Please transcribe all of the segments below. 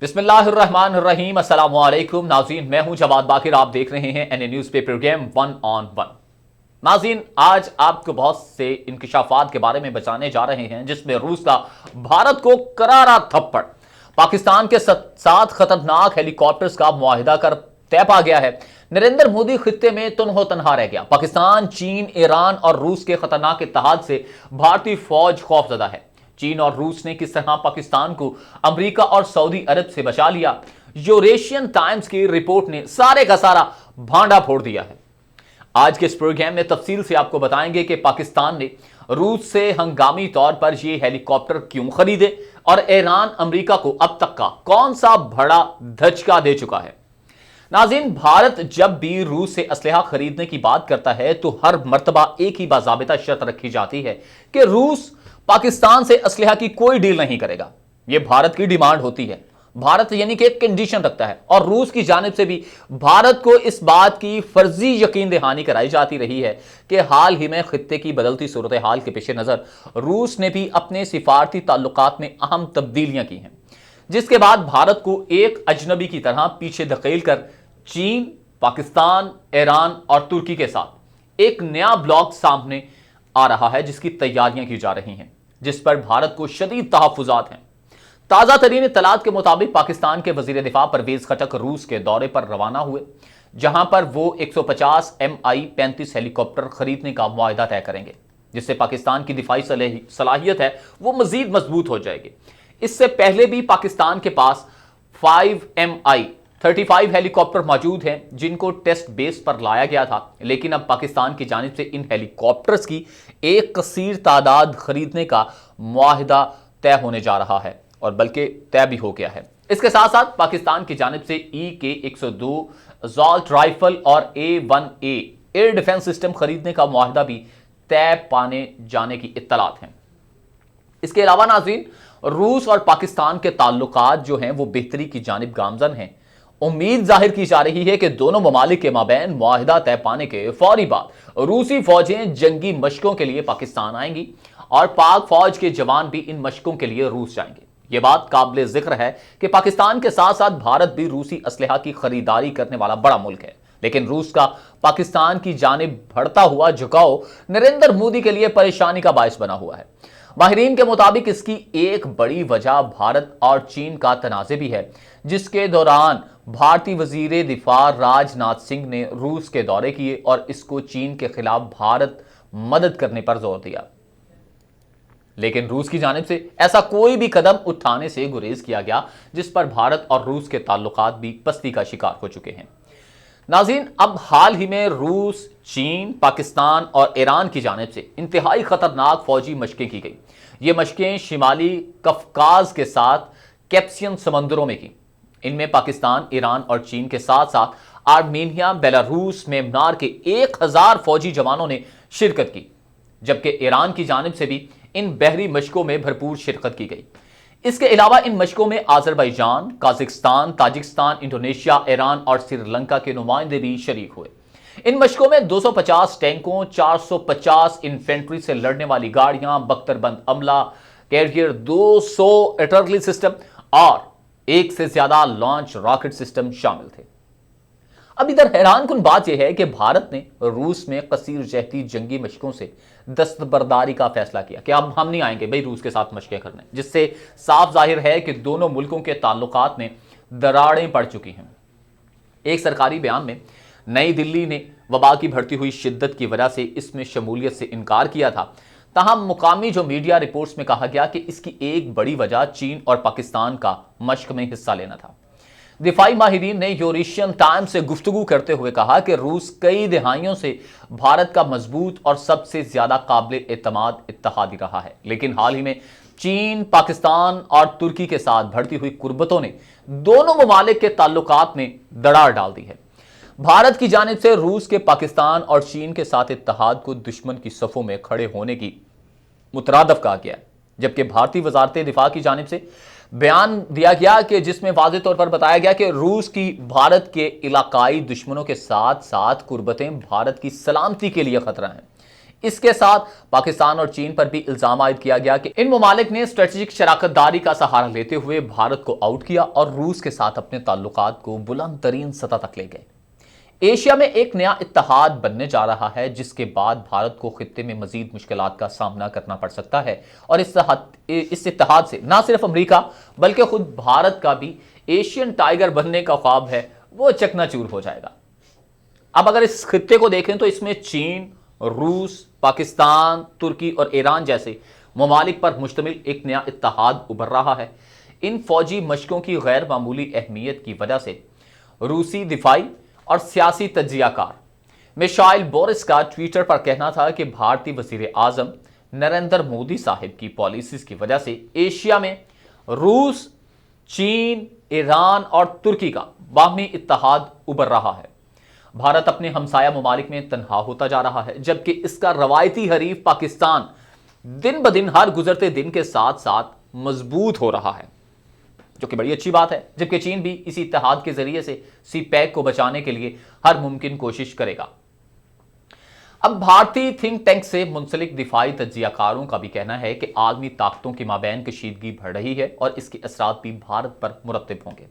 बिस्मिल्लाहिर्रहमानिर्रहीम। अस्सलाम वालेकुम नाज़रीन, मैं हूं जवाद बाकिर। आप देख रहे हैं NA news paper game 1 on 1। नाज़रीन, आज आपको बहुत से इंकिशाफात के बारे में बताने जा रहे हैं जिसमें रूस का भारत को करारा थप्पड़, पाकिस्तान के साथ खतरनाक हेलीकॉप्टर्स का मुआहिदा कर तय पा गया है, नरेंद्र मोदी खित्ते में तनहो तनहा रह गया, पाकिस्तान, चीन, ईरान और रूस के खतरनाक इत्तेहाद से भारतीय फौज खौफजदा है, चीन और रूस ने किस तरह पाकिस्तान को अमेरिका और सऊदी अरब से बचा लिया, यूरेशियन टाइम्स की रिपोर्ट ने सारे का सारा भांडा फोड़ दिया है। आज के इस प्रोग्राम में तफसील से आपको बताएंगे कि पाकिस्तान ने रूस से हंगामी तौर पर ये हेलीकॉप्टर क्यों खरीदे और ईरान अमेरिका को अब तक का कौन सा बड़ा धचका दे चुका है। नाज़रीन, भारत जब भी रूस से असलहा खरीदने की बात करता है तो हर मर्तबा एक ही बाज़ाबिता शर्त रखी जाती है कि रूस पाकिस्तान से असलहा की कोई डील नहीं करेगा। यह भारत की डिमांड होती है। भारत यानी कि एक कंडीशन रखता है और रूस की जानिब से भी भारत को इस बात की फर्जी यकीन दहानी कराई जाती रही है कि हाल ही में खित्ते की बदलती सूरत हाल के पेश नज़र रूस ने भी अपने सिफारती ताल्लुकात में अहम तब्दीलियां की हैं, जिसके बाद भारत को एक अजनबी की तरह पीछे धकेल कर चीन, पाकिस्तान, ईरान और तुर्की के साथ एक नया ब्लॉक सामने आ रहा है जिसकी तैयारियां की जा रही हैं, जिस पर भारत को शदीद तहफ़्फ़ुज़ात हैं। ताज़ा तरीन इत्तलात के मुताबिक पाकिस्तान के वज़ीर दिफा परवेज़ खटक रूस के दौरे पर रवाना हुए, जहां पर वो 150 Mi-35 हेलीकॉप्टर खरीदने का मुआहिदा तय करेंगे, जिससे पाकिस्तान की दिफाई सलाहियत है वो मजीद मजबूत हो जाएगी। इससे पहले भी पाकिस्तान के पास 5 Mi-35 हेलीकॉप्टर मौजूद हैं जिनको टेस्ट बेस पर लाया गया था, लेकिन अब पाकिस्तान की जानिब से इन हेलीकॉप्टर्स की एक कसीर तादाद खरीदने का मुआहिदा तय होने जा रहा है और बल्कि तय भी हो गया है। इसके साथ साथ पाकिस्तान की जानिब से EK-102 असॉल्ट राइफल और A-1A एयर डिफेंस सिस्टम खरीदने का मुआहिदा भी तय पाने जाने की इत्तलात हैं। इसके अलावा नाज़रीन, रूस और पाकिस्तान के ताल्लुकात जो हैं वो बेहतरी की जानिब गामजन हैं। उम्मीद जाहिर की जा रही है कि दोनों ममालिक के माबैन मुआहिदा तय पाने के फौरी बाद रूसी फौजें जंगी मशकों के लिए पाकिस्तान आएंगी और पाक फौज के जवान भी इन मशकों के लिए रूस जाएंगे। यह बात काबिल जिक्र है कि पाकिस्तान के साथ साथ भारत भी रूसी असलहा की खरीदारी करने वाला बड़ा मुल्क है, लेकिन रूस का पाकिस्तान की जानिब बढ़ता हुआ झुकाव नरेंद्र मोदी के लिए परेशानी का बायस बना हुआ है। माहिरीन के मुताबिक इसकी एक बड़ी वजह भारत और चीन का तनाज़े भी है, जिसके दौरान भारतीय वजीर दिफा राजनाथ सिंह ने रूस के दौरे किए और इसको चीन के खिलाफ भारत मदद करने पर जोर दिया, लेकिन रूस की जानिब से ऐसा कोई भी कदम उठाने से गुरेज किया गया, जिस पर भारत और रूस के ताल्लुकात भी पस्ती का शिकार हो चुके हैं। नाज़रीन, अब हाल ही में रूस, चीन, पाकिस्तान और ईरान की जानिब से इंतहाई खतरनाक फौजी मशकें की गई। ये मशकें शिमाली कफकाज के साथ कैस्पियन समंदरों में की। इनमें पाकिस्तान, ईरान और चीन के साथ साथ आर्मीनिया, बेलारूस, म्यांमार के 1000 फौजी जवानों ने शिरकत की, जबकि ईरान की जानिब से भी इन बहरी मशकों में भरपूर शिरकत की गई। इसके अलावा इन मशकों में आज़रबाईजान, काज़ाकिस्तान, ताजिकिस्तान, इंडोनेशिया, ईरान और श्रीलंका के नुमाइंदे भी शरीक हुए। इन मशकों में 250 टैंकों, 450 इन्फेंट्री से लड़ने वाली गाड़ियां, बख्तरबंद अमला, कैरियर, 200 आर्टिलरी सिस्टम और एक से ज्यादा लॉन्च रॉकेट सिस्टम शामिल थे। अब इधर हैरानकुन बात यह है कि भारत ने रूस में कसीर जहती जंगी मशकों से दस्तबरदारी का फैसला किया कि अब हम नहीं आएंगे भाई रूस के साथ मशकें करने, जिससे साफ जाहिर है कि दोनों मुल्कों के ताल्लुकात में दरारें पड़ चुकी हैं। एक सरकारी बयान में नई दिल्ली ने वबा की बढ़ती हुई शिद्दत की वजह से इसमें शमूलियत से इनकार किया था, तहम मुकामी जो मीडिया रिपोर्ट्स में कहा गया कि इसकी एक बड़ी वजह चीन और पाकिस्तान का मशक में हिस्सा लेना था। दिफाई माहिरीन ने यूरेशियन टाइम्स से गुफ्तगू करते हुए कहा कि रूस कई दहाइयों से भारत का मजबूत और सबसे ज्यादा काबिल एतमाद इत्तेहादी रहा है, लेकिन हाल ही में चीन, पाकिस्तान और तुर्की के साथ बढ़ती हुई कुर्बतों ने दोनों ममालिक के ताल्लुकात में दरार डाल दी है। भारत की जानिब से रूस के पाकिस्तान और चीन के साथ इत्तेहाद को दुश्मन की सफ़ों में खड़े होने की मुतरादफ कहा गया, जबकि भारतीय वजारत दिफा की जानिब से बयान दिया गया कि जिसमें वाज़ेह तौर पर बताया गया कि रूस की भारत के इलाकाई दुश्मनों के साथ साथ कुर्बतें भारत की सलामती के लिए खतरा हैं। اس کے ساتھ پاکستان اور چین پر بھی الزام عائد کیا گیا کہ ان ممالک نے اسٹریٹجک شراکت داری کا سہارا لیتے ہوئے بھارت کو آؤٹ کیا اور روس کے ساتھ اپنے تعلقات کو بلند ترین سطح تک لے گئے۔ ایشیا میں ایک نیا اتحاد بننے جا رہا ہے جس کے بعد بھارت کو خطے میں مزید مشکلات کا سامنا کرنا پڑ سکتا ہے، اور اس اتحاد سے نہ صرف امریکہ بلکہ خود بھارت کا بھی ایشین ٹائیگر بننے کا خواب ہے وہ چکنا چور ہو جائے گا۔ اب اگر اس خطے کو دیکھیں تو اس میں چین، روس، پاکستان، ترکی اور ایران جیسے ممالک پر مشتمل ایک نیا اتحاد ابھر رہا ہے۔ ان فوجی مشقوں کی غیر معمولی اہمیت کی وجہ سے روسی دفاعی اور سیاسی تجزیہ کار میشائل بورس کا ٹویٹر پر کہنا تھا کہ بھارتی وزیر اعظم نریندر مودی صاحب کی پالیسیز کی وجہ سے ایشیا میں روس، چین، ایران اور ترکی کا باہمی اتحاد ابھر رہا ہے۔ بھارت اپنے ہمسایہ ممالک میں تنہا ہوتا جا رہا ہے جبکہ اس کا روایتی حریف پاکستان دن بدن ہر گزرتے دن کے ساتھ ساتھ مضبوط ہو رہا ہے، جو کہ بڑی اچھی بات ہے، جبکہ چین بھی اسی اتحاد کے ذریعے سے سی پیک کو بچانے کے لیے ہر ممکن کوشش کرے گا۔ اب بھارتی تھنک ٹینک سے منسلک دفاعی تجزیہ کاروں کا بھی کہنا ہے کہ عالمی طاقتوں کے مابین کشیدگی بڑھ رہی ہے اور اس کے اثرات بھی بھارت پر مرتب ہوں گے۔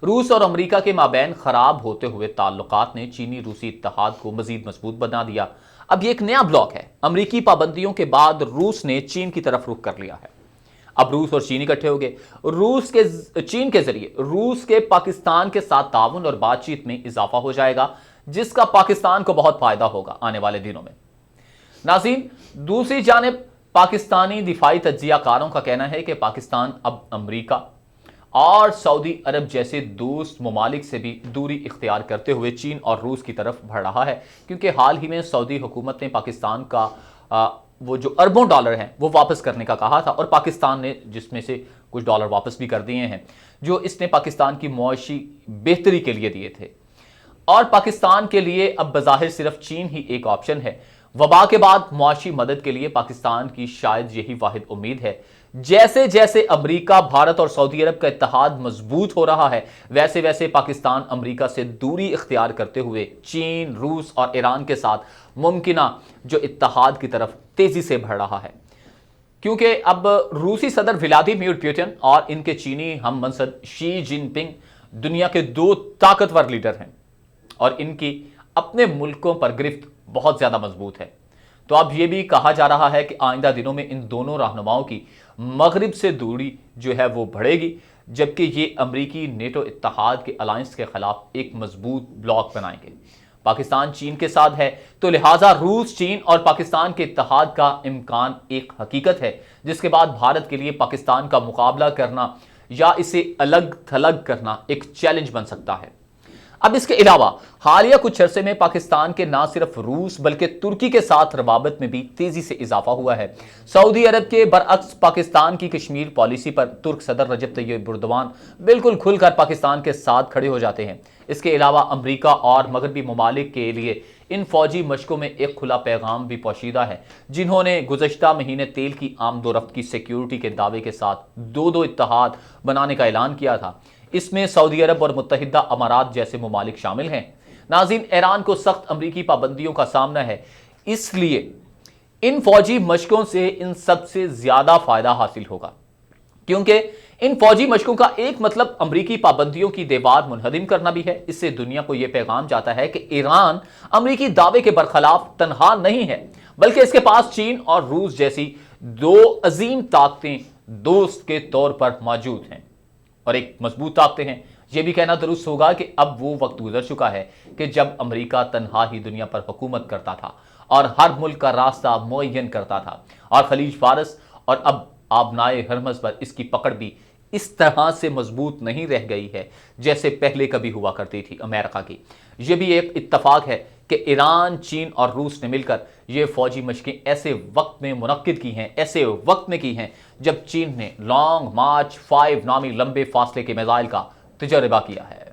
روس اور امریکہ کے مابین خراب ہوتے ہوئے تعلقات نے چینی روسی اتحاد کو مزید مضبوط بنا دیا۔ اب یہ ایک نیا بلاک ہے۔ امریکی پابندیوں کے بعد روس نے چین کی طرف رخ کر لیا ہے۔ اب روس اور چین اکٹھے ہو گئے۔ چین کے ذریعے روس کے پاکستان کے ساتھ تعاون اور بات چیت میں اضافہ ہو جائے گا جس کا پاکستان کو بہت فائدہ ہوگا آنے والے دنوں میں۔ ناظرین، دوسری جانب پاکستانی دفاعی تجزیہ کاروں کا کہنا ہے کہ پاکستان اب امریکہ اور سعودی عرب جیسے دوست ممالک سے بھی دوری اختیار کرتے ہوئے چین اور روس کی طرف بڑھ رہا ہے، کیونکہ حال ہی میں سعودی حکومت نے پاکستان کا وہ جو اربوں ڈالر ہیں وہ واپس کرنے کا کہا تھا، اور پاکستان نے جس میں سے کچھ ڈالر واپس بھی کر دیے ہیں جو اس نے پاکستان کی معاشی بہتری کے لیے دیے تھے۔ اور پاکستان کے لیے اب بظاہر صرف چین ہی ایک آپشن ہے۔ وبا کے بعد معاشی مدد کے لیے پاکستان کی شاید یہی واحد امید ہے۔ جیسے جیسے امریکہ، بھارت اور سعودی عرب کا اتحاد مضبوط ہو رہا ہے ویسے ویسے پاکستان امریکہ سے دوری اختیار کرتے ہوئے چین، روس اور ایران کے ساتھ ممکنہ جو اتحاد کی طرف تیزی سے بڑھ رہا ہے، کیونکہ اب روسی صدر ولادیمیر پوٹن اور ان کے چینی ہم منصب شی جن پنگ دنیا کے دو طاقتور لیڈر ہیں اور ان کی اپنے ملکوں پر گرفت بہت زیادہ مضبوط ہے۔ تو اب یہ بھی کہا جا رہا ہے کہ آئندہ دنوں میں ان دونوں رہنماؤں کی مغرب سے دوری جو ہے وہ بڑھے گی، جبکہ یہ امریکی نیٹو اتحاد کے الائنس کے خلاف ایک مضبوط بلاک بنائیں گے۔ پاکستان چین کے ساتھ ہے تو لہٰذا روس، چین اور پاکستان کے اتحاد کا امکان ایک حقیقت ہے، جس کے بعد بھارت کے لیے پاکستان کا مقابلہ کرنا یا اسے الگ تھلگ کرنا ایک چیلنج بن سکتا ہے۔ اب اس کے علاوہ حالیہ کچھ عرصے میں پاکستان کے نہ صرف روس بلکہ ترکی کے ساتھ روابط میں بھی تیزی سے اضافہ ہوا ہے۔ سعودی عرب کے برعکس پاکستان کی کشمیر پالیسی پر ترک صدر رجب طیب ایردوان بالکل کھل کر پاکستان کے ساتھ کھڑے ہو جاتے ہیں۔ اس کے علاوہ امریکہ اور مغربی ممالک کے لیے ان فوجی مشقوں میں ایک کھلا پیغام بھی پوشیدہ ہے، جنہوں نے گزشتہ مہینے تیل کی آمد و رفت کی سیکیورٹی کے دعوے کے ساتھ دو اتحاد بنانے کا اعلان کیا تھا۔ اس میں سعودی عرب اور متحدہ امارات جیسے ممالک شامل ہیں۔ ناظرین، ایران کو سخت امریکی پابندیوں کا سامنا ہے، اس لیے ان فوجی مشقوں سے ان سب سے زیادہ فائدہ حاصل ہوگا، کیونکہ ان فوجی مشقوں کا ایک مطلب امریکی پابندیوں کی دیوار منہدم کرنا بھی ہے۔ اس سے دنیا کو یہ پیغام جاتا ہے کہ ایران امریکی دعوے کے برخلاف تنہا نہیں ہے، بلکہ اس کے پاس چین اور روس جیسی دو عظیم طاقتیں دوست کے طور پر موجود ہیں اور ایک مضبوط طاقتیں ہیں۔ یہ بھی کہنا درست ہوگا کہ اب وہ وقت گزر چکا ہے کہ جب امریکہ تنہا ہی دنیا پر حکومت کرتا تھا اور ہر ملک کا راستہ معین کرتا تھا، اور خلیج فارس اور اب آبنائے ہرمز پر اس کی پکڑ بھی اس طرح سے مضبوط نہیں رہ گئی ہے جیسے پہلے کبھی ہوا کرتی تھی امریکہ کی۔ یہ بھی ایک اتفاق ہے کہ ایران، چین اور روس نے مل کر یہ فوجی مشقیں ایسے وقت میں منعقد کی ہیں، ایسے وقت میں کی ہیں جب چین نے لانگ مارچ 5 نامی لمبے فاصلے کے میزائل کا تجربہ کیا ہے۔